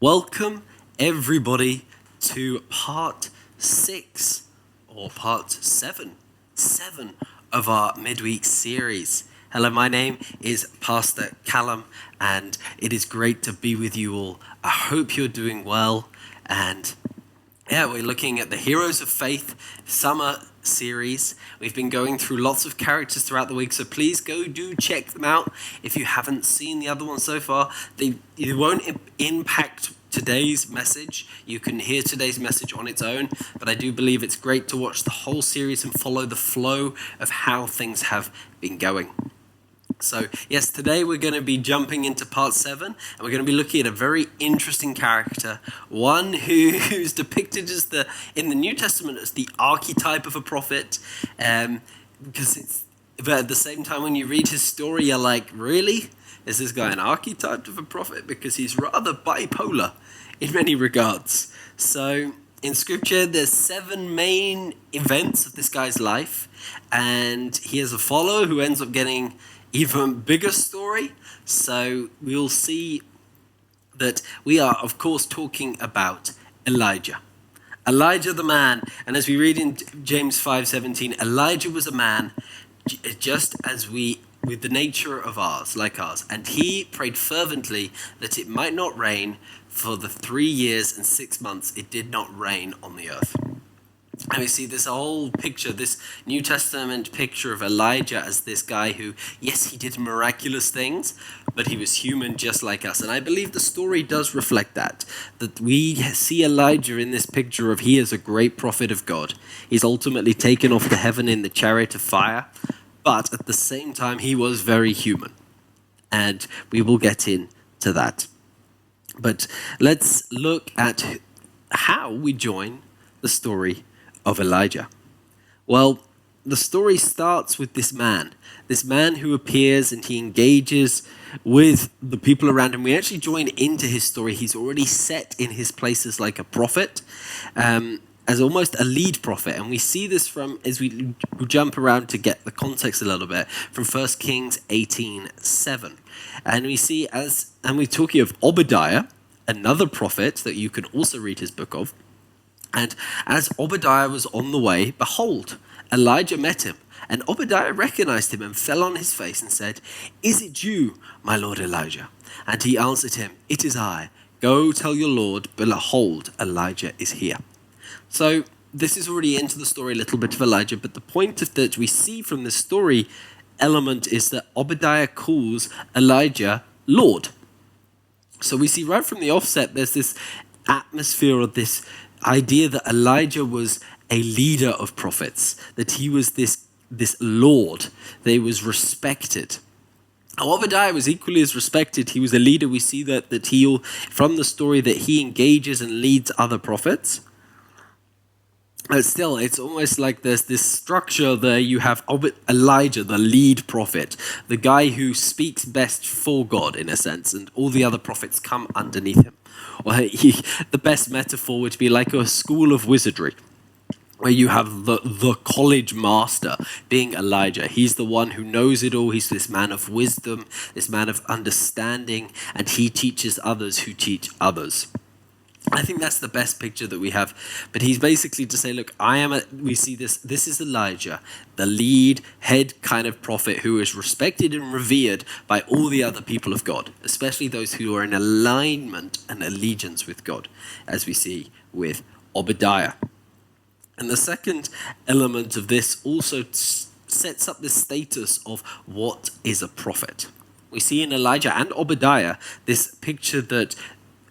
Welcome, everybody, to part 6 or part 7 of our midweek series. Hello, my name is Pastor Callum, and it is great to be with you all. I hope you're doing well, and we're looking at the Heroes of Faith summer series. We've been going through lots of characters throughout the week, so please do check them out if you haven't seen the other ones so far. They won't impact today's message. You can hear today's message on its own, but I do believe it's great to watch the whole series and follow the flow of how things have been going. So, yes, today we're going to be jumping into part 7, and we're going to be looking at a very interesting character, one who's depicted as in the New Testament as the archetype of a prophet, but at the same time when you read his story, you're like, really? Is this guy an archetype of a prophet? Because he's rather bipolar in many regards. So, in Scripture, there's 7 main events of this guy's life, and he has a follower who ends up getting even bigger story. So we'll see that we are, of course, talking about Elijah. Elijah the man. And as we read in James 5:17, Elijah was a man just as we, with the nature of ours, like ours. And he prayed fervently that it might not rain. For the 3 years and 6 months, it did not rain on the earth. And we see this whole picture, this New Testament picture of Elijah as this guy who, yes, he did miraculous things, but he was human just like us. And I believe the story does reflect that we see Elijah in this picture of he is a great prophet of God. He's ultimately taken off to heaven in the chariot of fire, but at the same time, he was very human. And we will get into that. But let's look at how we join the story of Elijah. Well, the story starts with this man who appears and he engages with the people around him. We actually join into his story. He's already set in his place as like a prophet, as almost a lead prophet. And we see this from, as we jump around to get the context a little bit, from 1 Kings 18:7. And we see and we're talking of Obadiah, another prophet that you can also read his book of. And as Obadiah was on the way, behold, Elijah met him. And Obadiah recognized him and fell on his face and said, "Is it you, my lord Elijah?" And he answered him, "It is I. Go tell your lord, behold, Elijah is here." So this is already into the story, a little bit of Elijah. But the point that we see from this story element is that Obadiah calls Elijah Lord. So we see right from the offset, there's this atmosphere of this idea that Elijah was a leader of prophets, that he was this Lord, that he was respected. Now, Obadiah was equally as respected. He was a leader. We see that he, from the story, that he engages and leads other prophets. But still, it's almost like there's this structure there. You have Elijah, the lead prophet, the guy who speaks best for God, in a sense, and all the other prophets come underneath him. Or the best metaphor would be like a school of wizardry, where you have the college master being Elijah. He's the one who knows it all. He's this man of wisdom, this man of understanding, and he teaches others who teach others. I think that's the best picture that we have. But he's basically to say, look, we see this is Elijah, the lead head kind of prophet who is respected and revered by all the other people of God, especially those who are in alignment and allegiance with God, as we see with Obadiah. And the second element of this also sets up the status of what is a prophet. We see in Elijah and Obadiah this picture that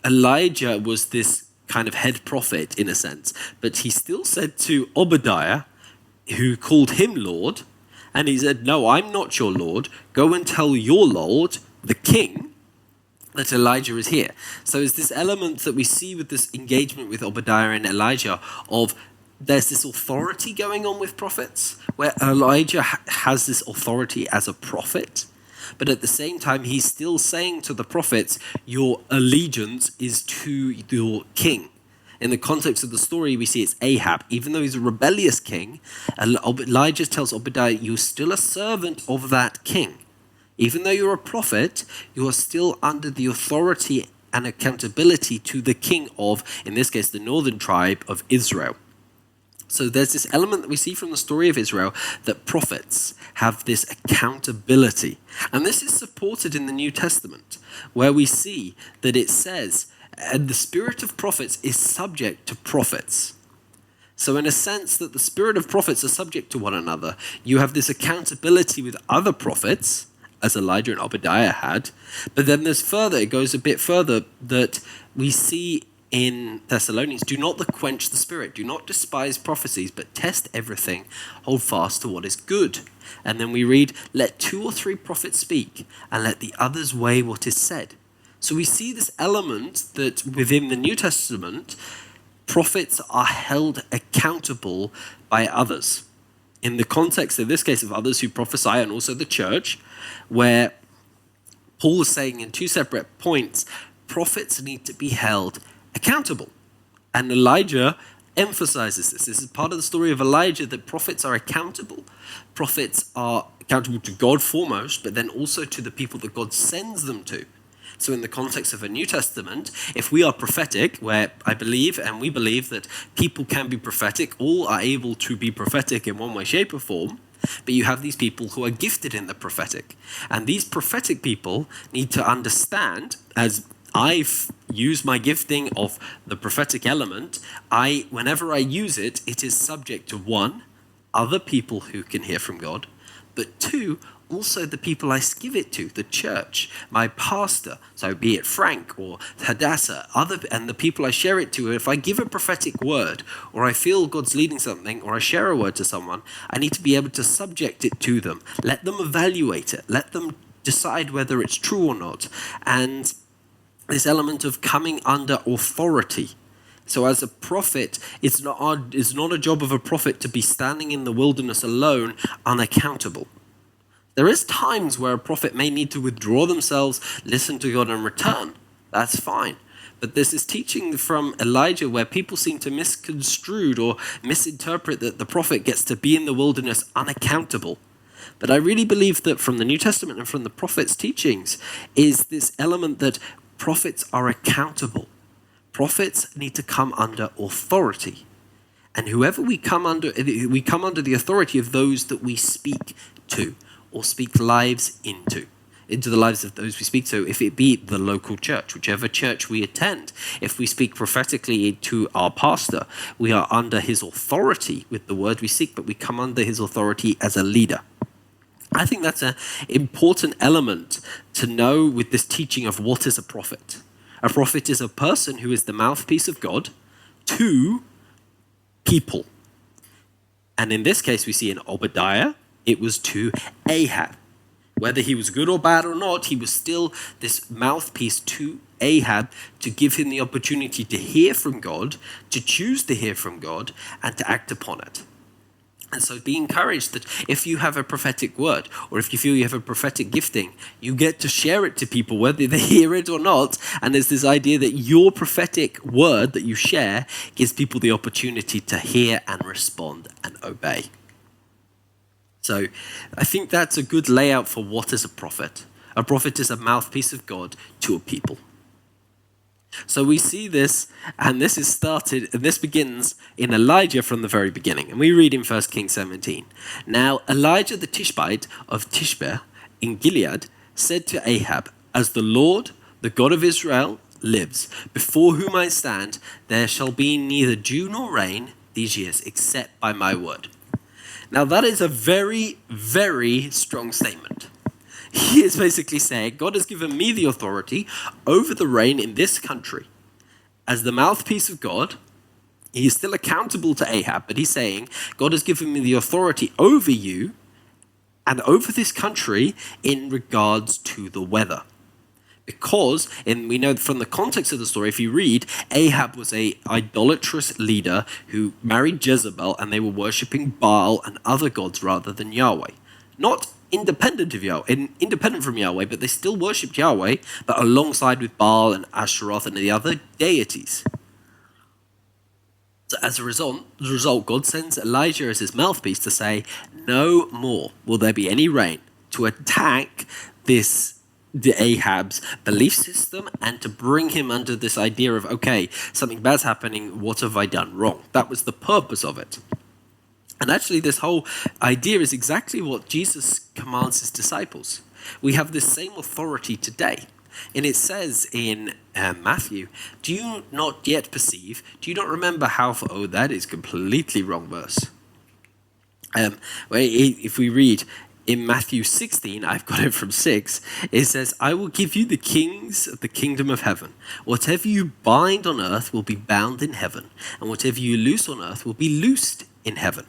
Elijah was this kind of head prophet in a sense, but he still said to Obadiah, who called him Lord, and he said, "No, I'm not your Lord. Go and tell your Lord, the king, that Elijah is here." So it's this element that we see with this engagement with Obadiah and Elijah of there's this authority going on with prophets, where Elijah has this authority as a prophet. But at the same time, he's still saying to the prophets, your allegiance is to your king. In the context of the story, we see it's Ahab. Even though he's a rebellious king, Elijah tells Obadiah, you're still a servant of that king. Even though you're a prophet, you are still under the authority and accountability to the king of, in this case, the northern tribe of Israel. So there's this element that we see from the story of Israel that prophets have this accountability. And this is supported in the New Testament, where we see that it says, and the spirit of prophets is subject to prophets. So in a sense that the spirit of prophets are subject to one another, you have this accountability with other prophets, as Elijah and Obadiah had. But then it goes a bit further, that we see in Thessalonians, do not quench the spirit, do not despise prophecies, but test everything, hold fast to what is good. And then we read, let 2 or 3 prophets speak, and let the others weigh what is said. So we see this element that within the New Testament, prophets are held accountable by others. In the context, in this case, of others who prophesy, and also the church, where Paul is saying in 2 separate points, prophets need to be held accountable. And Elijah emphasizes this. This is part of the story of Elijah, that prophets are accountable. Prophets are accountable to God foremost, but then also to the people that God sends them to. So in the context of a New Testament, if we are prophetic, where I believe and we believe that people can be prophetic, all are able to be prophetic in one way, shape or form, but you have these people who are gifted in the prophetic. And these prophetic people need to understand, as I've used my gifting of the prophetic element, whenever I use it, it is subject to 1, other people who can hear from God, but 2, also the people I give it to, the church, my pastor, so be it Frank or Hadassah, and the people I share it to. If I give a prophetic word, or I feel God's leading something, or I share a word to someone, I need to be able to subject it to them, let them evaluate it, let them decide whether it's true or not. And this element of coming under authority. So as a prophet, it's not a job of a prophet to be standing in the wilderness alone, unaccountable. There is times where a prophet may need to withdraw themselves, listen to God and return. That's fine. But this is teaching from Elijah where people seem to misconstrue or misinterpret that the prophet gets to be in the wilderness unaccountable. But I really believe that from the New Testament and from the prophets' teachings is this element that prophets are accountable. Prophets need to come under authority. And whoever we come under the authority of those that we speak to or speak lives into the lives of those we speak to, if it be the local church, whichever church we attend. If we speak prophetically to our pastor, we are under his authority with the word we speak, but we come under his authority as a leader. I think that's an important element to know with this teaching of what is a prophet. A prophet is a person who is the mouthpiece of God to people. And in this case, we see in Obadiah, it was to Ahab. Whether he was good or bad or not, he was still this mouthpiece to Ahab to give him the opportunity to hear from God, to choose to hear from God, and to act upon it. And so be encouraged that if you have a prophetic word, or if you feel you have a prophetic gifting, you get to share it to people whether they hear it or not. And there's this idea that your prophetic word that you share gives people the opportunity to hear and respond and obey. So I think that's a good layout for what is a prophet. A prophet is a mouthpiece of God to a people. So we see this, and this begins in Elijah from the very beginning. And we read in 1 Kings 17. Now Elijah the Tishbite of Tishbe in Gilead said to Ahab, as the Lord, the God of Israel, lives, before whom I stand, there shall be neither dew nor rain these years, except by my word. Now that is a very, very strong statement. He is basically saying, God has given me the authority over the rain in this country. As the mouthpiece of God, he is still accountable to Ahab, but he's saying, God has given me the authority over you and over this country in regards to the weather. Because, and we know from the context of the story, if you read, Ahab was an idolatrous leader who married Jezebel, and they were worshipping Baal and other gods rather than Yahweh. Not independent from Yahweh, but they still worshipped Yahweh, but alongside with Baal and Asheroth and the other deities. So as a result, God sends Elijah as his mouthpiece to say, no more will there be any rain, to attack this Ahab's belief system and to bring him under this idea of, okay, something bad's happening, what have I done wrong? That was the purpose of it. And actually, this whole idea is exactly what Jesus commands his disciples. We have this same authority today. And it says in Matthew, do you not yet perceive? Do you not remember how? That is completely wrong verse. If we read in Matthew 16, I've got it from 6, it says, I will give you the kings of the kingdom of heaven. Whatever you bind on earth will be bound in heaven, and whatever you loose on earth will be loosed in heaven.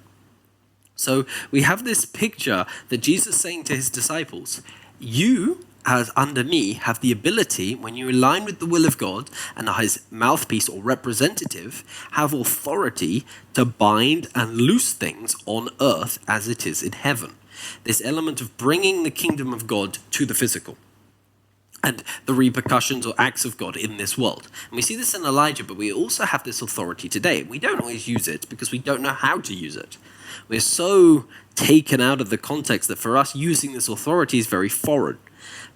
So we have this picture that Jesus is saying to his disciples, you, as under me, have the ability, when you align with the will of God and are his mouthpiece or representative, have authority to bind and loose things on earth as it is in heaven. This element of bringing the kingdom of God to the physical and the repercussions or acts of God in this world. And we see this in Elijah, but we also have this authority today. We don't always use it because we don't know how to use it. We're so taken out of the context that for us using this authority is very foreign.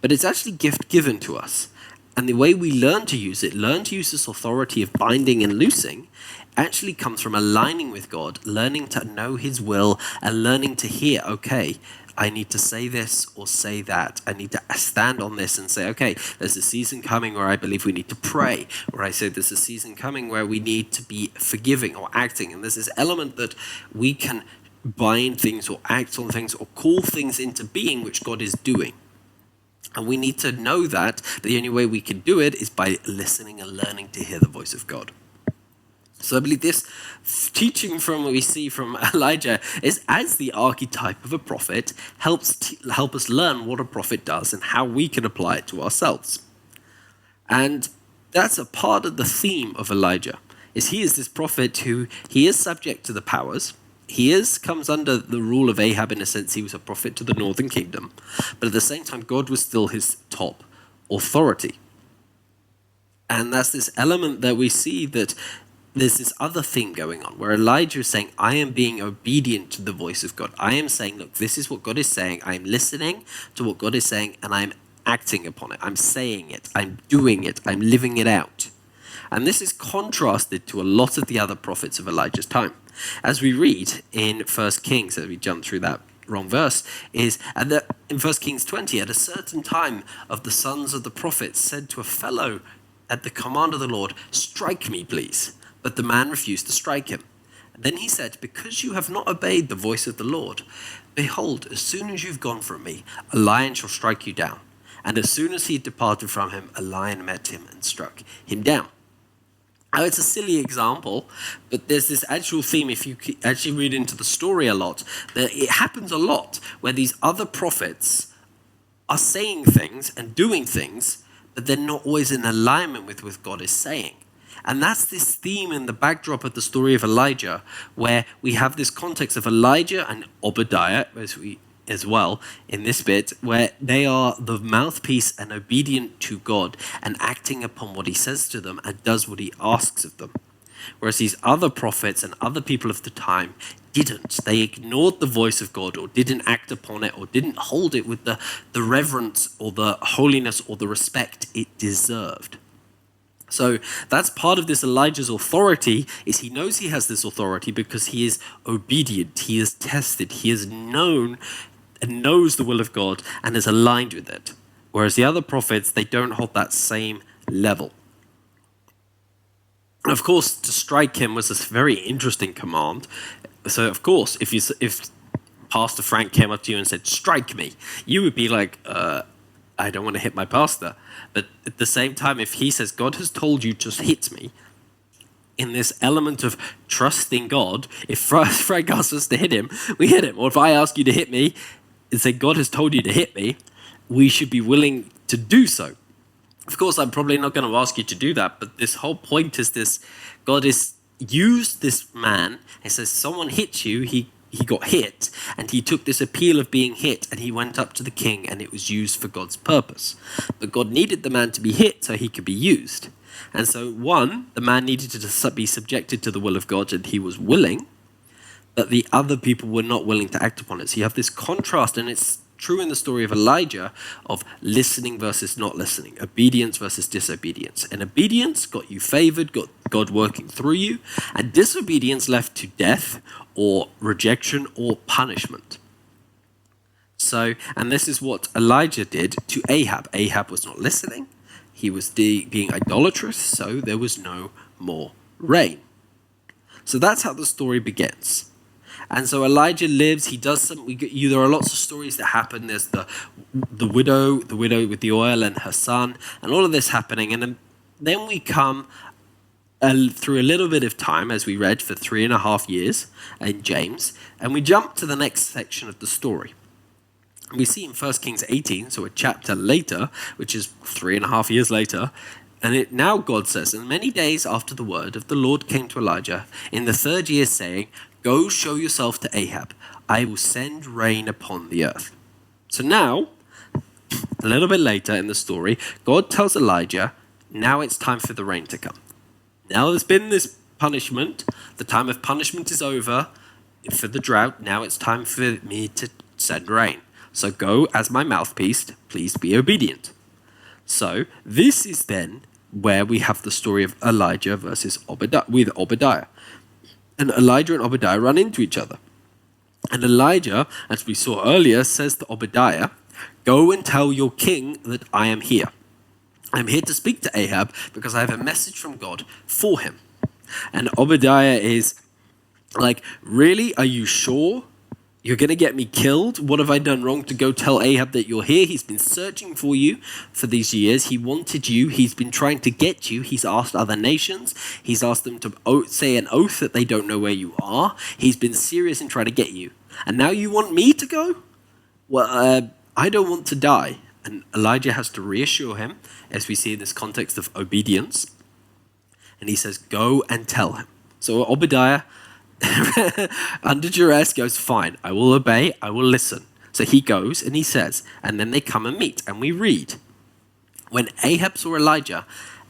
But it's actually a gift given to us. And the way we learn to use this authority of binding and loosing, actually comes from aligning with God, learning to know his will, and learning to hear, okay, I need to say this or say that. I need to stand on this and say, okay, there's a season coming where I believe we need to pray. Or I say there's a season coming where we need to be forgiving or acting. And there's this element that we can bind things or act on things or call things into being which God is doing. And we need to know that the only way we can do it is by listening and learning to hear the voice of God. So I believe this teaching from what we see from Elijah is, as the archetype of a prophet, help us learn what a prophet does and how we can apply it to ourselves. And that's a part of the theme of Elijah, is he is this prophet who, he is subject to the powers. He comes under the rule of Ahab in a sense. He was a prophet to the northern kingdom. But at the same time, God was still his top authority. And that's this element that we see that there's this other thing going on where Elijah is saying, I am being obedient to the voice of God. I am saying, look, this is what God is saying. I'm listening to what God is saying and I'm acting upon it. I'm saying it. I'm doing it. I'm living it out. And this is contrasted to a lot of the other prophets of Elijah's time. As we read in 1 Kings, as we jump through that wrong verse, is in 1 Kings 20, at a certain time of the sons of the prophets said to a fellow at the command of the Lord, strike me, please. But the man refused to strike him. And then he said, because you have not obeyed the voice of the Lord, behold, as soon as you've gone from me, a lion shall strike you down. And as soon as he had departed from him, a lion met him and struck him down. Now, it's a silly example, but there's this actual theme, if you actually read into the story a lot, that it happens a lot where these other prophets are saying things and doing things, but they're not always in alignment with what God is saying. And that's this theme in the backdrop of the story of Elijah, where we have this context of Elijah and Obadiah, as well in this bit, where they are the mouthpiece and obedient to God and acting upon what he says to them and does what he asks of them. Whereas these other prophets and other people of the time didn't. They ignored the voice of God or didn't act upon it or didn't hold it with the reverence or the holiness or the respect it deserved. So that's part of this Elijah's authority, is he knows he has this authority because he is obedient, he is tested, he is known and knows the will of God and is aligned with it. Whereas the other prophets, they don't hold that same level. And of course, to strike him was a very interesting command. So of course, if Pastor Frank came up to you and said, strike me, you would be like, I don't want to hit my pastor. But at the same time, if he says, God has told you to hit me, in this element of trusting God, if Frank asks us to hit him, we hit him. Or if I ask you to hit me and say, God has told you to hit me, we should be willing to do so. Of course, I'm probably not going to ask you to do that, but this whole point is this: God has used this man and says, someone hit you, he got hit, and he took this appeal of being hit, and he went up to the king, and it was used for God's purpose. But God needed the man to be hit so he could be used. And so, the man needed to be subjected to the will of God, and he was willing, but the other people were not willing to act upon it. So you have this contrast, and it's true in the story of Elijah of listening versus not listening, obedience versus disobedience. And obedience got you favored, got God working through you, and disobedience left to death or rejection or punishment. So, and this is what Elijah did to Ahab. Ahab was not listening. He was being idolatrous, so there was no more rain. So that's how the story begins. And so Elijah lives, he does something. There are lots of stories that happen. There's the widow with the oil and her son, and all of this happening. And then we come through a little bit of time, as we read, for 3.5 years in James, and we jump to the next section of the story. We see in 1 Kings 18, so a chapter later, which is 3.5 years later, and now God says, "And many days after the word of the Lord came to Elijah in the 3rd year, saying, Go show yourself to Ahab. I will send rain upon the earth." So now, a little bit later in the story, God tells Elijah, now it's time for the rain to come. Now there's been this punishment. The time of punishment is over for the drought. Now it's time for me to send rain. So go as my mouthpiece, please be obedient. So this is then where we have the story of Elijah versus Obadiah. And Elijah and Obadiah run into each other. And Elijah, as we saw earlier, says to Obadiah, "Go and tell your king that I am here. I'm here to speak to Ahab because I have a message from God for him." And Obadiah is like, "Really? Are you sure? You're going to get me killed? What have I done wrong to go tell Ahab that you're here? He's been searching for you for these years. He wanted you. He's been trying to get you. He's asked other nations. He's asked them to say an oath that they don't know where you are. He's been serious in trying to get you. And now you want me to go? Well, I don't want to die." And Elijah has to reassure him, as we see in this context of obedience. And he says, "Go and tell him." So Obadiah, under duress, goes, "Fine, I will obey, I will listen." So he goes and he says, and then they come and meet. And we read, "When Ahab saw Elijah,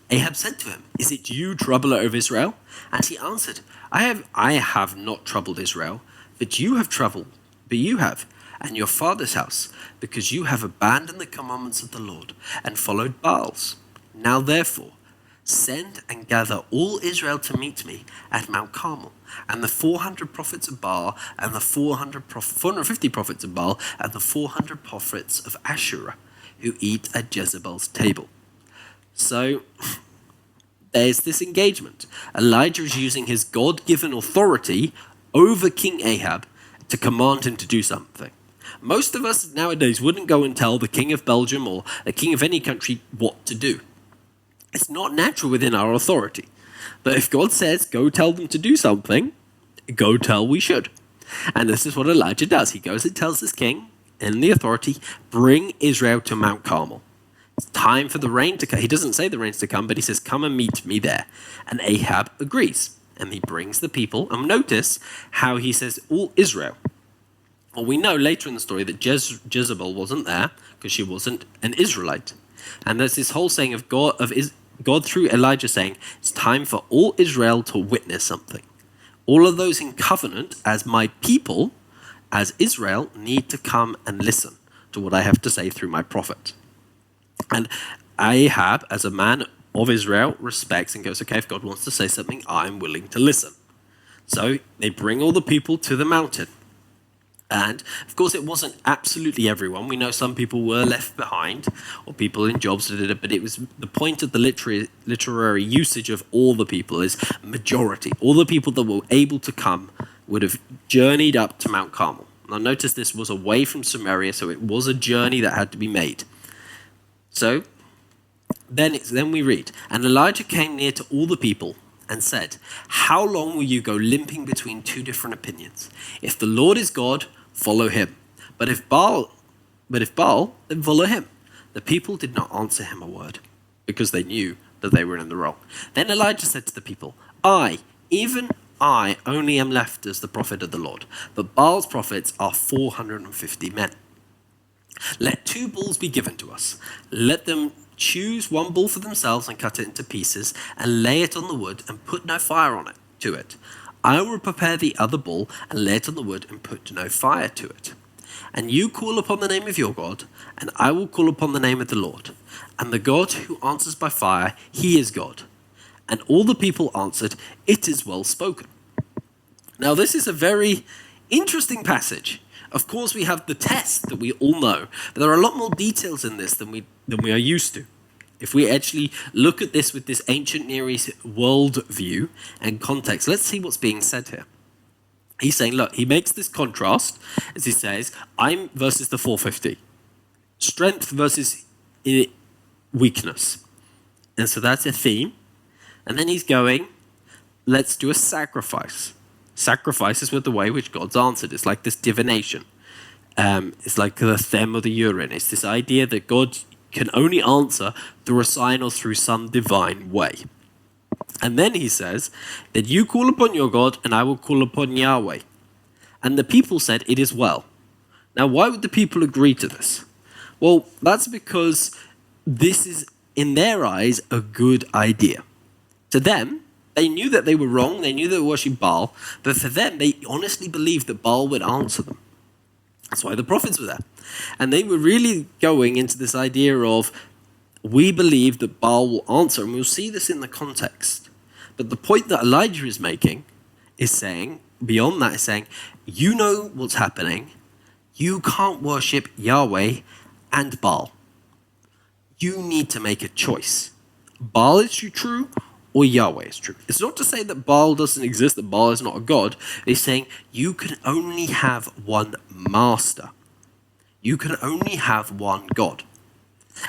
Ahab said to him, 'Is it you, troubler of Israel?' And he answered, I have not troubled Israel, but you have, and your father's house, because you have abandoned the commandments of the Lord and followed Baals. Now therefore, send and gather all Israel to meet me at Mount Carmel, and the 400 prophets of Baal, and the 450 prophets of Baal, and the 400 prophets of Asherah, who eat at Jezebel's table." So there's this engagement. Elijah is using his God-given authority over King Ahab to command him to do something. Most of us nowadays wouldn't go and tell the king of Belgium or the king of any country what to do. It's not natural within our authority. But if God says, go tell them to do something, go tell we should. And this is what Elijah does. He goes and tells his king and the authority, "Bring Israel to Mount Carmel. It's time for the rain to come." He doesn't say the rain's to come, but he says, "Come and meet me there." And Ahab agrees. And he brings the people. And notice how he says, all Israel. Well, we know later in the story that Jezebel wasn't there because she wasn't an Israelite. And there's this whole saying of God through Elijah saying, it's time for all Israel to witness something. All of those in covenant as my people, as Israel, need to come and listen to what I have to say through my prophet. And Ahab, as a man of Israel, respects and goes, okay, if God wants to say something, I'm willing to listen. So they bring all the people to the mountain. And, of course, it wasn't absolutely everyone. We know some people were left behind, or people in jobs that did it, but it was the point of the literary usage of all the people is majority. All the people that were able to come would have journeyed up to Mount Carmel. Now, notice this was away from Samaria, so it was a journey that had to be made. So, then we read, "And Elijah came near to all the people and said, 'How long will you go limping between two different opinions? If the Lord is God, follow him. But if Baal, then follow him.' The people did not answer him a word, because they knew that they were in the wrong. Then Elijah said to the people, even I only am left as the prophet of the Lord, but Baal's prophets are 450 men. Let 2 bulls be given to us. Let them choose 1 bull for themselves and cut it into pieces and lay it on the wood and put no fire to it. I will prepare the other bull and lay it on the wood and put no fire to it. And you call upon the name of your God, and I will call upon the name of the Lord. And the God who answers by fire, he is God. And all the people answered, it is well spoken. Now this is a very interesting passage. Of course we have the test that we all know, but there are a lot more details in this than we are used to. If we actually look at this with this ancient Near East world view and context, let's see what's being said here. He's saying, look, he makes this contrast, as he says, I'm versus the 450. Strength versus weakness. And so that's a theme. And then he's going, let's do a sacrifice. Sacrifices were the way which God's answered. It's like this divination. It's like the them or the urine. It's this idea that God can only answer through a sign or through some divine way. And then he says that you call upon your God and I will call upon Yahweh. And the people said, it is well. Now, why would the people agree to this? Well, that's because this is, in their eyes, a good idea. To them, they knew that they were wrong. They knew they were worshiping Baal. But for them, they honestly believed that Baal would answer them. That's why the prophets were there. And they were really going into this idea of, we believe that Baal will answer. And we'll see this in the context. But the point that Elijah is making is saying, beyond that is saying, you know what's happening. You can't worship Yahweh and Baal. You need to make a choice. Baal is true or Yahweh is true. It's not to say that Baal doesn't exist, that Baal is not a god. It's saying you can only have one master. You can only have one God.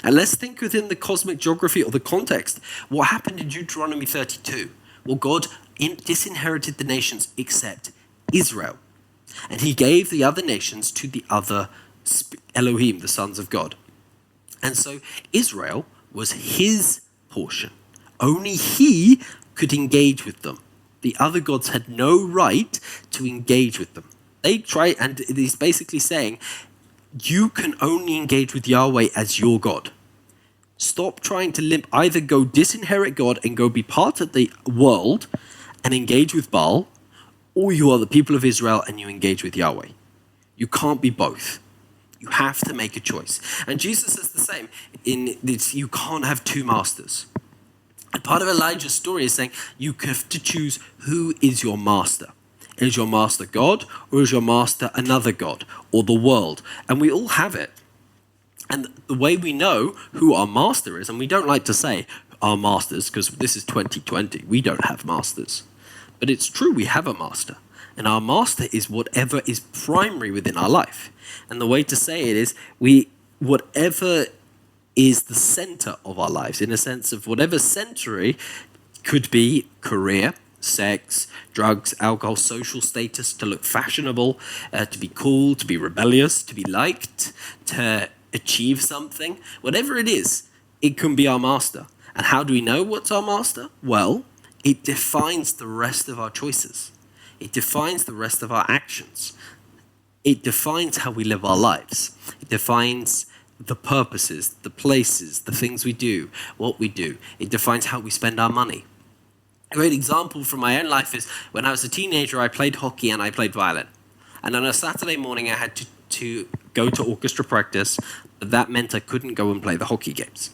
And let's think within the cosmic geography or the context. What happened in Deuteronomy 32? Well, God disinherited the nations except Israel. And he gave the other nations to the other Elohim, the sons of God. And so Israel was his portion. Only he could engage with them. The other gods had no right to engage with them. They try, and he's basically saying, you can only engage with Yahweh as your God. Stop trying to either go disinherit God and go be part of the world and engage with Baal, or you are the people of Israel and you engage with Yahweh. You can't be both. You have to make a choice. And Jesus is the same. In this, you can't have two masters. And part of Elijah's story is saying you have to choose who is your master. Is your master God, or is your master another God, or the world? And we all have it. And the way we know who our master is, and we don't like to say our masters because this is 2020, we don't have masters. But it's true, we have a master. And our master is whatever is primary within our life. And the way to say it is, whatever is the center of our lives, in a sense of whatever century could be career, sex, drugs, alcohol, social status, to look fashionable, to be cool, to be rebellious, to be liked, to achieve something. Whatever it is, it can be our master. And how do we know what's our master? Well, it defines the rest of our choices. It defines the rest of our actions. It defines how we live our lives. It defines the purposes, the places, the things we do, what we do. It defines how we spend our money. A great example from my own life is when I was a teenager, I played hockey and I played violin. And on a Saturday morning, I had to go to orchestra practice, but that meant I couldn't go and play the hockey games.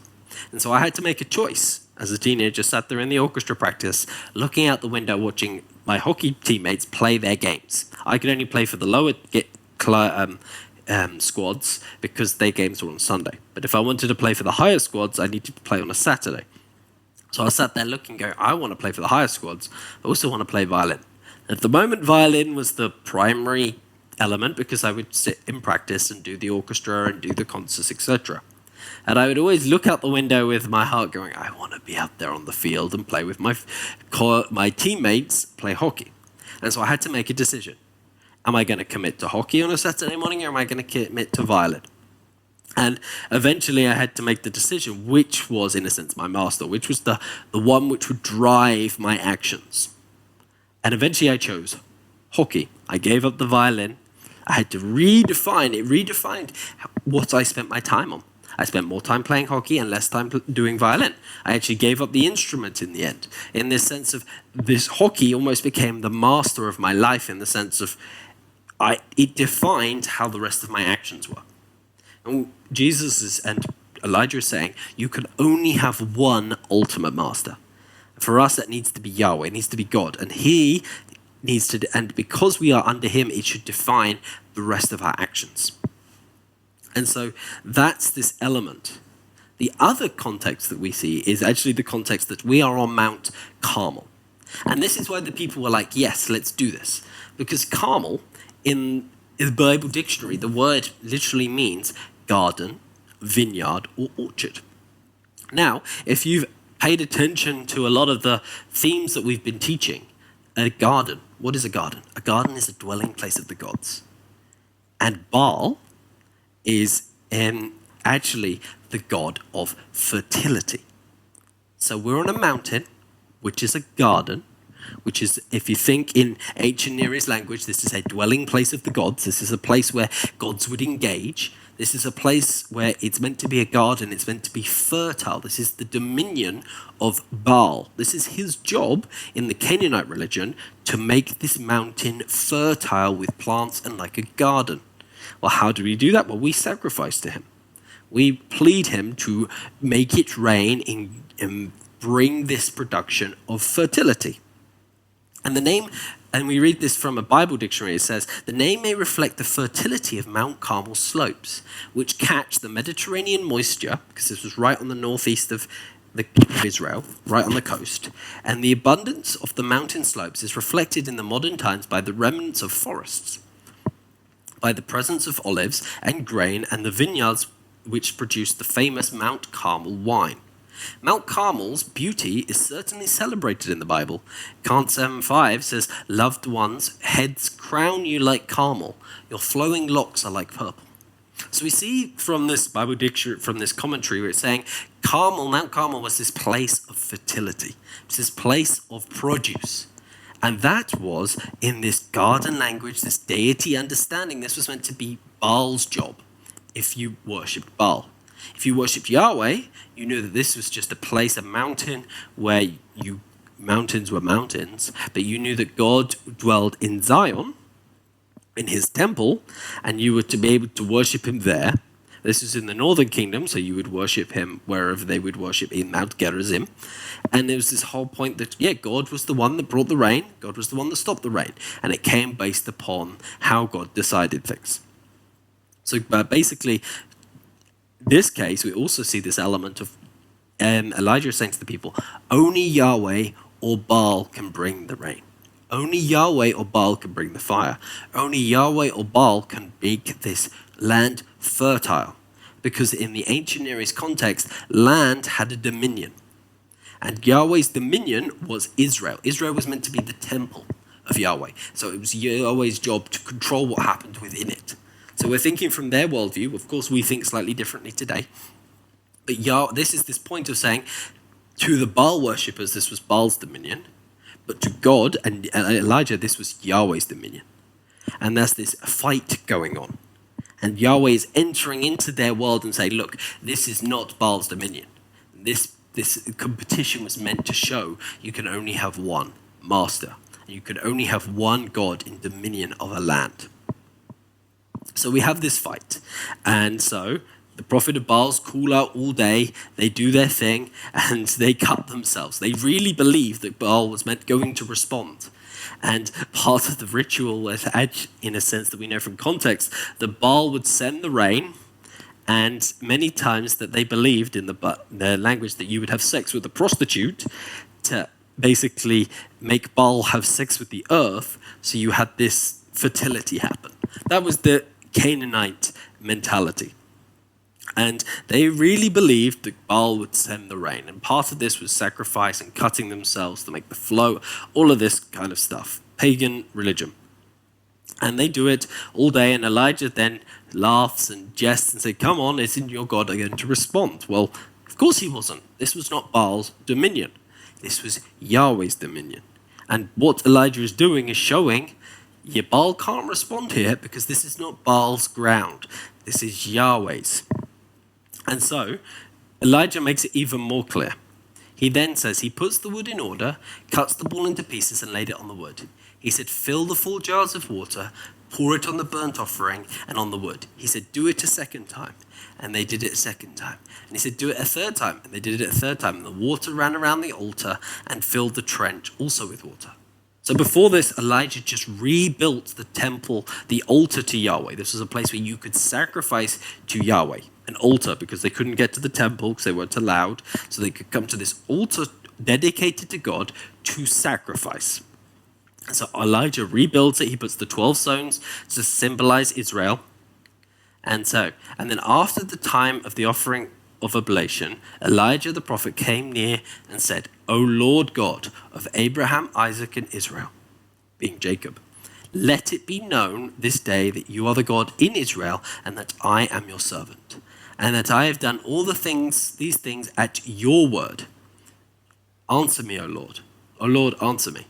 And so I had to make a choice. As a teenager, sat there in the orchestra practice, looking out the window, watching my hockey teammates play their games. I could only play for the lower squads because their games were on Sunday. But if I wanted to play for the higher squads, I needed to play on a Saturday. So I sat there looking, going, I want to play for the higher squads. I also want to play violin. At the moment, violin was the primary element because I would sit in practice and do the orchestra and do the concerts, etc. And I would always look out the window with my heart going, I want to be out there on the field and play with my teammates, play hockey. And so I had to make a decision. Am I going to commit to hockey on a Saturday morning, or am I going to commit to violin? And eventually I had to make the decision, which was, in a sense, my master, which was the one which would drive my actions. And eventually I chose hockey. I gave up the violin. I had to redefine it, redefined what I spent my time on. I spent more time playing hockey and less time doing violin. I actually gave up the instrument in the end. In this sense of this hockey almost became the master of my life in the sense of it defined how the rest of my actions were. And and Elijah is saying, you can only have one ultimate master. For us, that needs to be Yahweh, it needs to be God. And he needs to, and because we are under him, it should define the rest of our actions. And so that's this element. The other context that we see is actually the context that we are on Mount Carmel. And this is why the people were like, yes, let's do this. Because Carmel, in the Bible dictionary, the word literally means garden, vineyard, or orchard. Now, if you've paid attention to a lot of the themes that we've been teaching, a garden, what is a garden? A garden is a dwelling place of the gods. And Baal is actually the god of fertility. So we're on a mountain, which is a garden, which is, if you think in ancient Near East language, this is a dwelling place of the gods. This is a place where gods would engage. This is a place where it's meant to be a garden. It's meant to be fertile. This is the dominion of Baal. This is his job in the Canaanite religion to make this mountain fertile with plants and like a garden. Well, how do we do that? Well, we sacrifice to him. We plead him to make it rain and bring this production of fertility. And the name, and we read this from a Bible dictionary, it says, the name may reflect the fertility of Mount Carmel slopes, which catch the Mediterranean moisture, because this was right on the northeast of Israel, right on the coast, and the abundance of the mountain slopes is reflected in the modern times by the remnants of forests, by the presence of olives and grain, and the vineyards which produce the famous Mount Carmel wine. Mount Carmel's beauty is certainly celebrated in the Bible. Psalm 7:5 says, loved ones, heads crown you like Carmel. Your flowing locks are like purple. So we see from this Bible dictionary, from this commentary, where it's saying Mount Carmel was this place of fertility. It's this place of produce. And that was, in this garden language, this deity understanding, this was meant to be Baal's job if you worshipped Baal. If you worshipped Yahweh, you knew that this was just a place, a mountain, where mountains were mountains, but you knew that God dwelled in Zion, in his temple, and you were to be able to worship him there. This is in the northern kingdom, so you would worship him wherever they would worship, in Mount Gerizim. And there was this whole point that, God was the one that brought the rain, God was the one that stopped the rain, and it came based upon how God decided things. So basically, this case, we also see this element of Elijah saying to the people, only Yahweh or Baal can bring the rain. Only Yahweh or Baal can bring the fire. Only Yahweh or Baal can make this land fertile. Because in the ancient Near East context, land had a dominion. And Yahweh's dominion was Israel. Israel was meant to be the temple of Yahweh. So it was Yahweh's job to control what happened within it. So we're thinking from their worldview. Of course, we think slightly differently today. But this is this point of saying, to the Baal worshippers, this was Baal's dominion. But to God and Elijah, this was Yahweh's dominion. And there's this fight going on. And Yahweh is entering into their world and saying, look, this is not Baal's dominion. This competition was meant to show you can only have one master. You can only have one God in dominion of a land. So we have this fight. And so the prophet of Baals call out all day, they do their thing, and they cut themselves. They really believe that Baal was going to respond. And part of the ritual was, in a sense that we know from context, that Baal would send the rain, and many times that they believed in the language that you would have sex with a prostitute to basically make Baal have sex with the earth, so you had this fertility happen. That was the Canaanite mentality. And they really believed that Baal would send the rain. And part of this was sacrifice and cutting themselves to make the flow, all of this kind of stuff. Pagan religion. And they do it all day. And Elijah then laughs and jests and says, come on, isn't your God going to respond? Well, of course he wasn't. This was not Baal's dominion. This was Yahweh's dominion. And what Elijah is doing is showing, Baal can't respond here because this is not Baal's ground. This is Yahweh's. And so Elijah makes it even more clear. He then says he puts the wood in order, cuts the ball into pieces and laid it on the wood. He said, fill the 4 jars of water, pour it on the burnt offering and on the wood. He said, do it a second time. And they did it a second time. And he said, do it a third time. And they did it a third time. And the water ran around the altar and filled the trench also with water. So before this, Elijah just rebuilt the temple, the altar to Yahweh. This was a place where you could sacrifice to Yahweh. An altar, because they couldn't get to the temple because they weren't allowed. So they could come to this altar dedicated to God to sacrifice. And so Elijah rebuilds it. He puts the 12 stones to symbolize Israel. And then after the time of the offering of oblation, Elijah the prophet came near and said, O Lord God of Abraham, Isaac, and Israel, being Jacob, let it be known this day that you are the God in Israel, and that I am your servant, and that I have done all these things at your word. Answer me, O Lord. O Lord, answer me,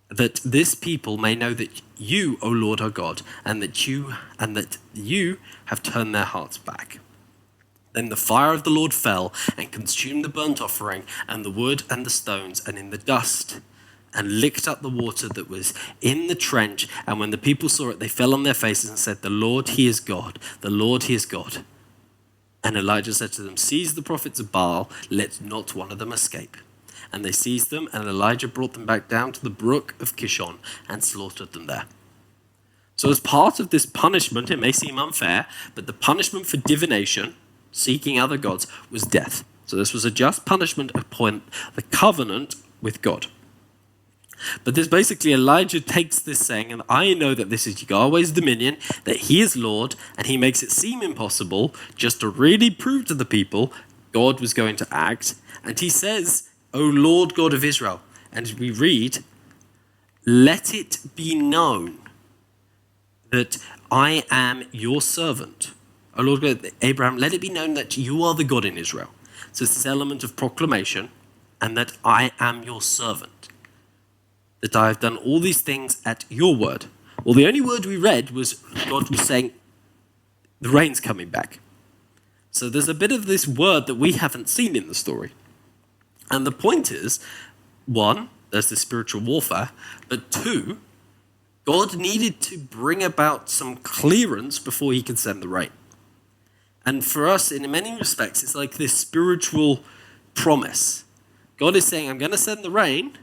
that this people may know that you, O Lord, are God, and that you have turned their hearts back. Then the fire of the Lord fell and consumed the burnt offering and the wood and the stones and in the dust, and licked up the water that was in the trench. And when the people saw it, they fell on their faces and said, the Lord, he is God. The Lord, he is God. And Elijah said to them, seize the prophets of Baal, let not one of them escape. And they seized them, and Elijah brought them back down to the brook of Kishon and slaughtered them there. So as part of this punishment, it may seem unfair, but the punishment for divination, seeking other gods, was death. So this was a just punishment upon the covenant with God. But this basically, Elijah takes this saying, and I know that this is Yahweh's dominion, that he is Lord, and he makes it seem impossible just to really prove to the people God was going to act. And he says, O Lord God of Israel. And we read, let it be known that I am your servant. O Lord God of Abraham, let it be known that you are the God in Israel. So it's this element of proclamation, and that I am your servant. That I have done all these things at your word. Well, the only word we read was God was saying, the rain's coming back. So there's a bit of this word that we haven't seen in the story. And the point is, one, there's the spiritual warfare, but two, God needed to bring about some clearance before he could send the rain. And for us, in many respects, it's like this spiritual promise. God is saying, I'm going to send the rain,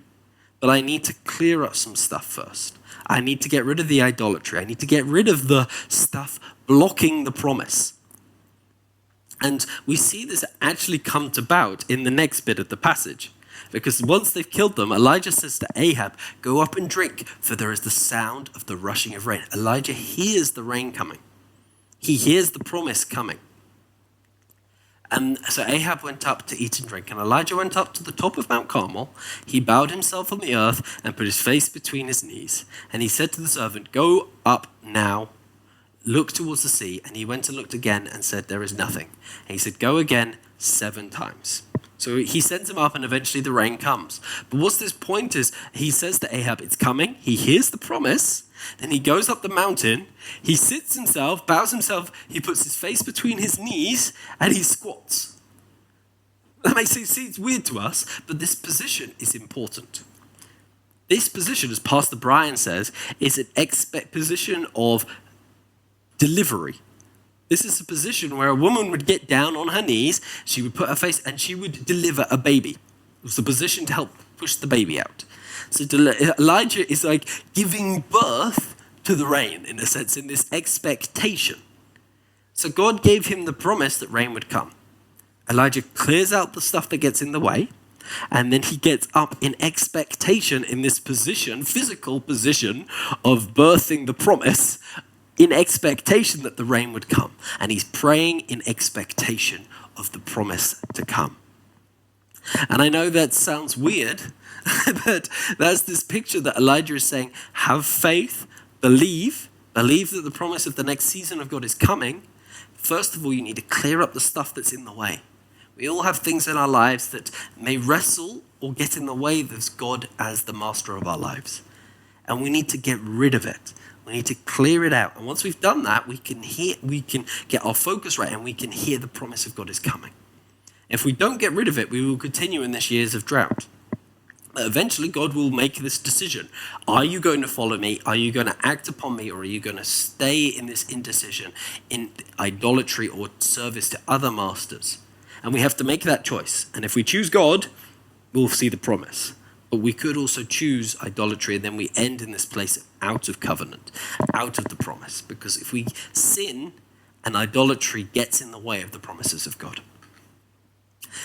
but I need to clear up some stuff first. I need to get rid of the idolatry. I need to get rid of the stuff blocking the promise. And we see this actually come to about in the next bit of the passage. Because once they've killed them, Elijah says to Ahab, go up and drink, for there is the sound of the rushing of rain. Elijah hears the rain coming. He hears the promise coming. And so Ahab went up to eat and drink, and Elijah went up to the top of Mount Carmel. He bowed himself on the earth and put his face between his knees. And he said to the servant, go up now, look towards the sea. And he went and looked again and said, there is nothing. And he said, go again 7 times. So he sends him up, and eventually the rain comes. But what's this point is, he says to Ahab, it's coming. He hears the promise. Then he goes up the mountain. He sits himself, bows himself. He puts his face between his knees, and he squats. That may seem weird to us, but this position is important. This position, as Pastor Brian says, is an position of delivery. This is a position where a woman would get down on her knees, she would put her face, and she would deliver a baby. It was the position to help push the baby out. So Elijah is like giving birth to the rain, in a sense, in this expectation. So God gave him the promise that rain would come. Elijah clears out the stuff that gets in the way, and then he gets up in expectation in this position, physical position of birthing the promise, in expectation that the rain would come. And he's praying in expectation of the promise to come. And I know that sounds weird, but that's this picture that Elijah is saying, have faith, believe that the promise of the next season of God is coming. First of all, you need to clear up the stuff that's in the way. We all have things in our lives that may wrestle or get in the way of God as the master of our lives. And we need to get rid of it. We need to clear it out. And once we've done that, we can get our focus right, and we can hear the promise of God is coming. If we don't get rid of it, we will continue in this years of drought. Eventually, God will make this decision. Are you going to follow me? Are you going to act upon me? Or are you going to stay in this indecision, in idolatry or service to other masters? And we have to make that choice. And if we choose God, we'll see the promise. But we could also choose idolatry, and then we end in this place out of covenant, out of the promise. Because if we sin, and idolatry gets in the way of the promises of God.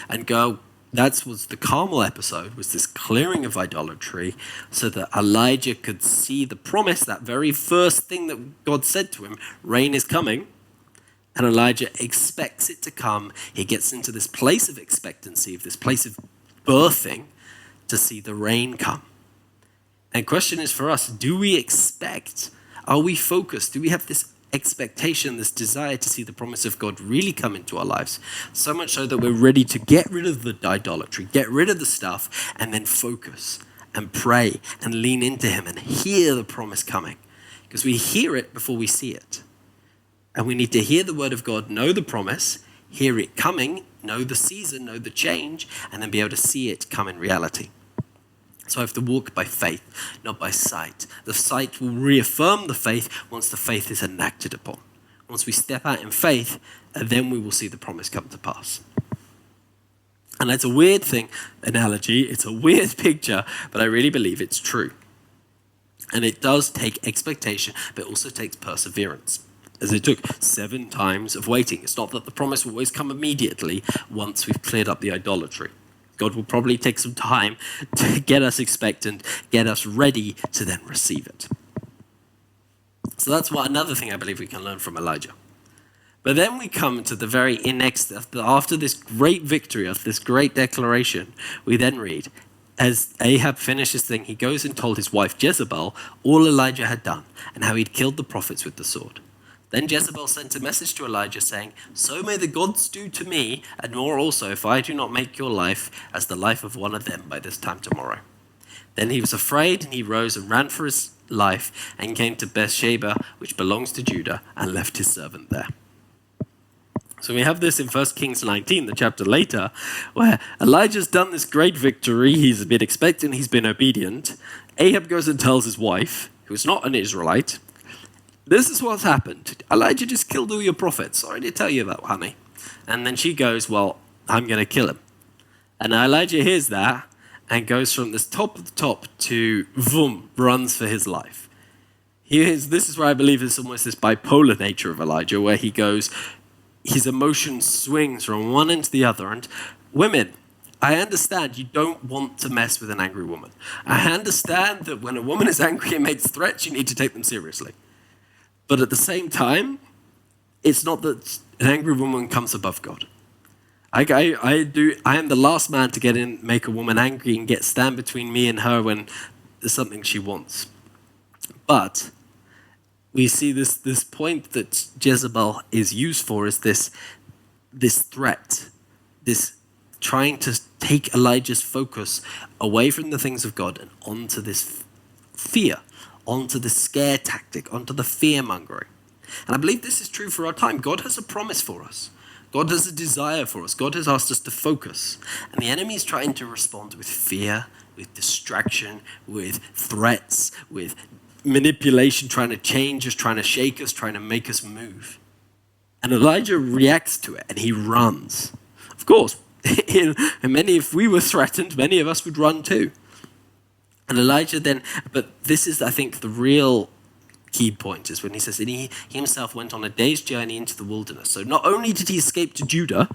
And that was the Carmel episode, was this clearing of idolatry so that Elijah could see the promise, that very first thing that God said to him, rain is coming. And Elijah expects it to come. He gets into this place of expectancy, of this place of birthing, to see the rain come. And the question is for us, do we expect, are we focused, do we have this expectation, this desire to see the promise of God really come into our lives, so much so that we're ready to get rid of the idolatry, get rid of the stuff, and then focus and pray and lean into him and hear the promise coming? Because we hear it before we see it. And we need to hear the word of God, know the promise, hear it coming, know the season, know the change, and then be able to see it come in reality. So I have to walk by faith, not by sight. The sight will reaffirm the faith once the faith is enacted upon. Once we step out in faith, then we will see the promise come to pass. And that's a weird analogy. It's a weird picture, but I really believe it's true. And it does take expectation, but it also takes perseverance, as it took 7 times of waiting. It's not that the promise will always come immediately once we've cleared up the idolatry. God will probably take some time to get us expectant, get us ready to then receive it. So that's another thing I believe we can learn from Elijah. But then we come to the very next, after this great victory, after this great declaration, we then read, as Ahab finished his thing, he goes and told his wife Jezebel all Elijah had done and how he'd killed the prophets with the sword. Then Jezebel sent a message to Elijah saying, "So may the gods do to me, and more also, if I do not make your life as the life of one of them by this time tomorrow." Then he was afraid, and he rose and ran for his life, and came to Beersheba, which belongs to Judah, and left his servant there. So we have this in 1 Kings 19, the chapter later, where Elijah's done this great victory. He's been expectant, he's been obedient. Ahab goes and tells his wife, who's not an Israelite, "This is what's happened. Elijah just killed all your prophets. Sorry to tell you that, honey." And then she goes, "Well, I'm going to kill him." And Elijah hears that and goes from this top of the top to runs for his life. This is where I believe there's almost this bipolar nature of Elijah, where he goes, his emotion swings from one end to the other. And women, I understand you don't want to mess with an angry woman. I understand that when a woman is angry and makes threats, you need to take them seriously. But at the same time, it's not that an angry woman comes above God. I am the last man to get in, make a woman angry and stand between me and her when there's something she wants. But we see this point that Jezebel is used for is this threat, this trying to take Elijah's focus away from the things of God and onto this fear, onto the scare tactic, onto the fear-mongering. And I believe this is true for our time. God has a promise for us. God has a desire for us. God has asked us to focus. And the enemy is trying to respond with fear, with distraction, with threats, with manipulation, trying to change us, trying to shake us, trying to make us move. And Elijah reacts to it and he runs. Of course, if we were threatened, many of us would run too. And Elijah then, but this is, I think, the real key point is when he says, and he himself went on a day's journey into the wilderness. So not only did he escape to Judah,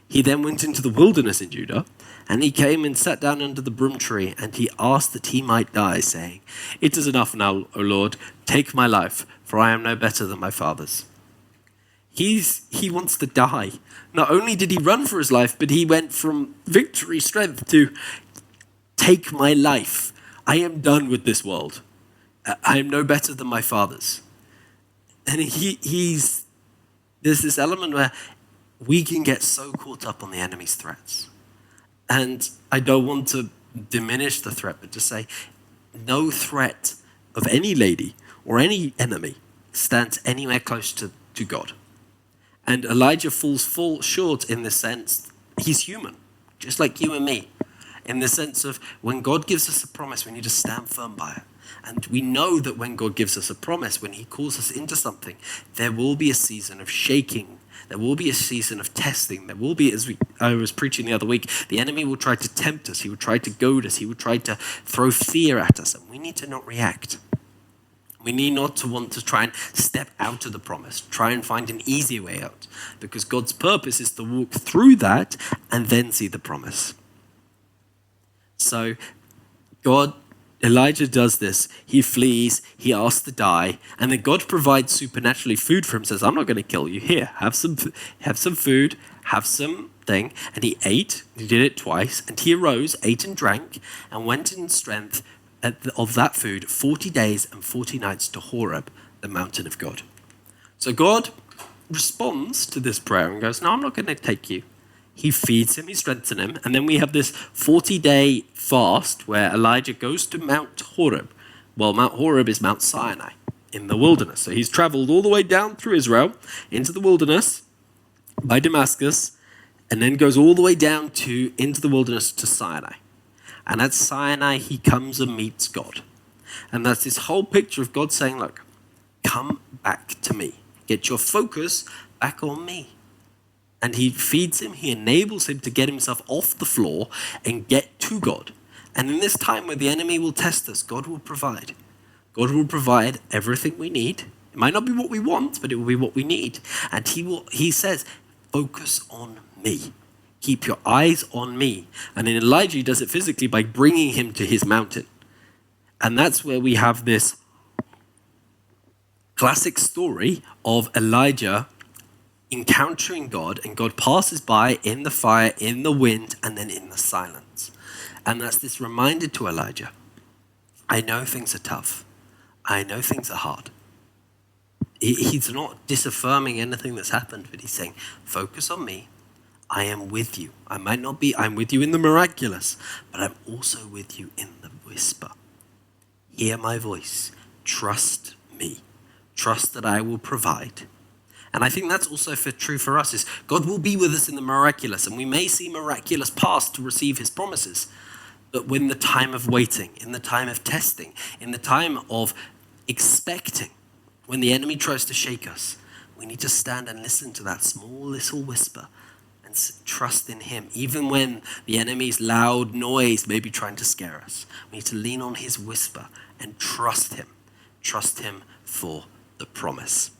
he then went into the wilderness in Judah, and he came and sat down under the broom tree, and he asked that he might die, saying, "It is enough now, O Lord, take my life, for I am no better than my fathers." He wants to die. Not only did he run for his life, but he went from victory, strength to take my life. I am done with this world. I am no better than my fathers. And there's this element where we can get so caught up on the enemy's threats. And I don't want to diminish the threat, but to say no threat of any lady or any enemy stands anywhere close to God. And Elijah falls short in the sense he's human, just like you and me. in the sense of when God gives us a promise, we need to stand firm by it. And we know that when God gives us a promise, when he calls us into something, there will be a season of shaking. There will be a season of testing. There will be, I was preaching the other week, the enemy will try to tempt us. He will try to goad us. He will try to throw fear at us. And we need to not react. We need not to want to try and step out of the promise, try and find an easier way out. Because God's purpose is to walk through that and then see the promise. So Elijah does this. He flees. He asks to die. And then God provides supernaturally food for him. Says, I'm not going to kill you. Here, have some food, have some thing. And he ate. He did it twice. And he arose, ate and drank, and went in strength of that food 40 days and 40 nights to Horeb, the mountain of God. So God responds to this prayer and goes, no, I'm not going to take you. He feeds him, he strengthens him. And then we have this 40-day fast where Elijah goes to Mount Horeb. Well, Mount Horeb is Mount Sinai in the wilderness. So he's traveled all the way down through Israel into the wilderness by Damascus and then goes all the way down into the wilderness to Sinai. And at Sinai, he comes and meets God. And that's this whole picture of God saying, look, come back to me. Get your focus back on me. And he feeds him, he enables him to get himself off the floor and get to God. And in this time where the enemy will test us, God will provide. God will provide everything we need. It might not be what we want, but it will be what we need. And he says, focus on me. Keep your eyes on me. And in Elijah, he does it physically by bringing him to his mountain. And that's where we have this classic story of Elijah encountering God, and God passes by in the fire, in the wind, and then in the silence. And that's this reminder to Elijah. I know things are tough. I know things are hard. He's not disaffirming anything that's happened, but he's saying, focus on me. I am with you. I'm with you in the miraculous, but I'm also with you in the whisper. Hear my voice. Trust me. Trust that I will provide. And I think that's also true for us, is God will be with us in the miraculous, and we may see miraculous paths to receive his promises. But when the time of waiting, in the time of testing, in the time of expecting, when the enemy tries to shake us, we need to stand and listen to that small little whisper and trust in him. Even when the enemy's loud noise may be trying to scare us, we need to lean on his whisper and trust him. Trust him for the promise.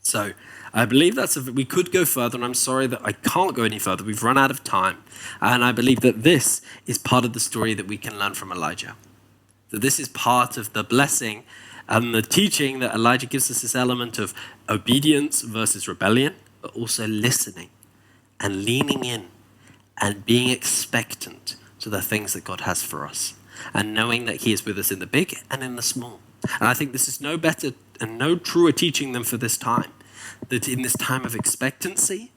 So I believe we could go further, and I'm sorry that I can't go any further. We've run out of time. And I believe that this is part of the story that we can learn from Elijah. That this is part of the blessing and the teaching that Elijah gives us, this element of obedience versus rebellion, but also listening and leaning in and being expectant to the things that God has for us, and knowing that he is with us in the big and in the small. And I think this is no better and no truer teaching than for this time. That in this time of expectancy,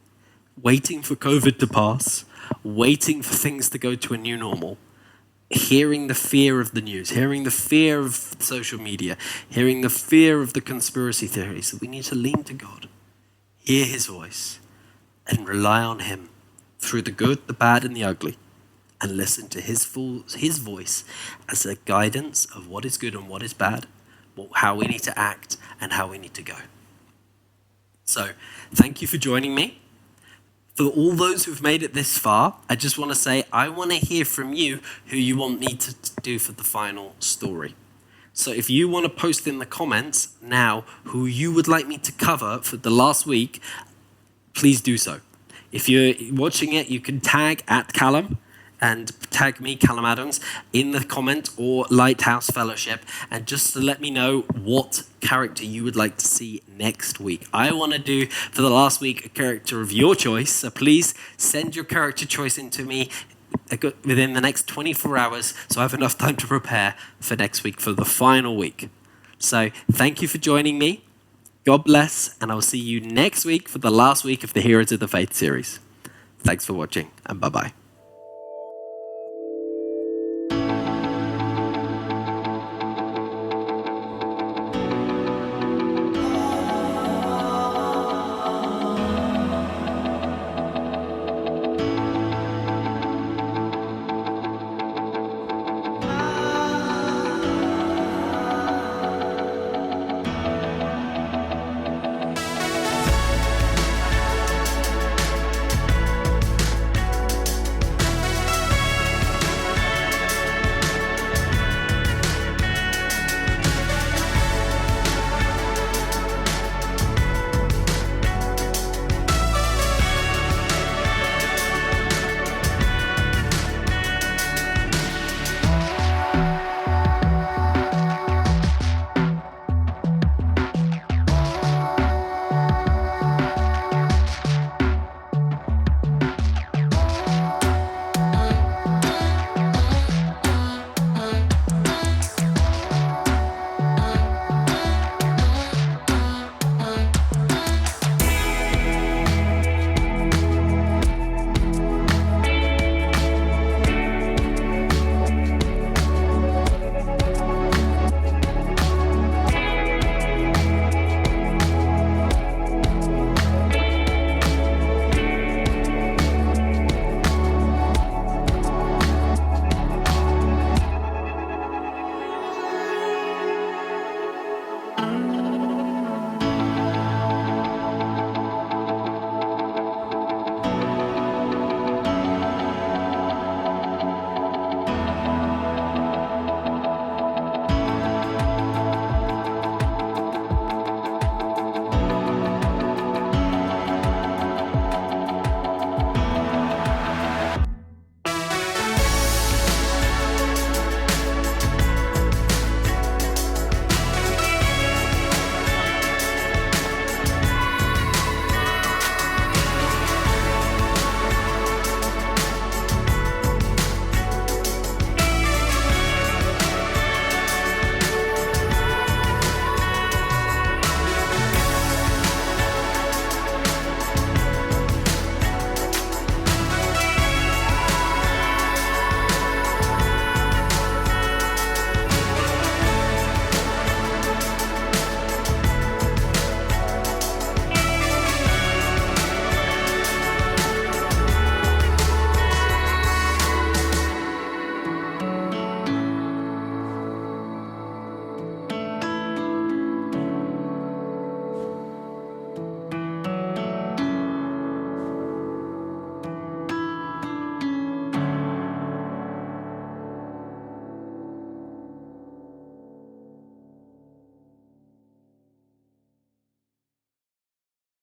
waiting for COVID to pass, waiting for things to go to a new normal, hearing the fear of the news, hearing the fear of social media, hearing the fear of the conspiracy theories, that we need to lean to God, hear his voice, and rely on him through the good, the bad, and the ugly, and listen to his voice as a guidance of what is good and what is bad, how we need to act, and how we need to go. So, thank you for joining me. For all those who've made it this far, I just want to say, I want to hear from you who you want me to do for the final story. So if you want to post in the comments now who you would like me to cover for the last week, please do so. If you're watching it, you can tag @Callum and tag me, Callum Adams, in the comment, or Lighthouse Fellowship, and just to let me know what character you would like to see next week. I want to do, for the last week, a character of your choice, so please send your character choice into me within the next 24 hours, so I have enough time to prepare for next week, for the final week. So thank you for joining me. God bless, and I will see you next week for the last week of the Heroes of the Faith series. Thanks for watching, and bye-bye.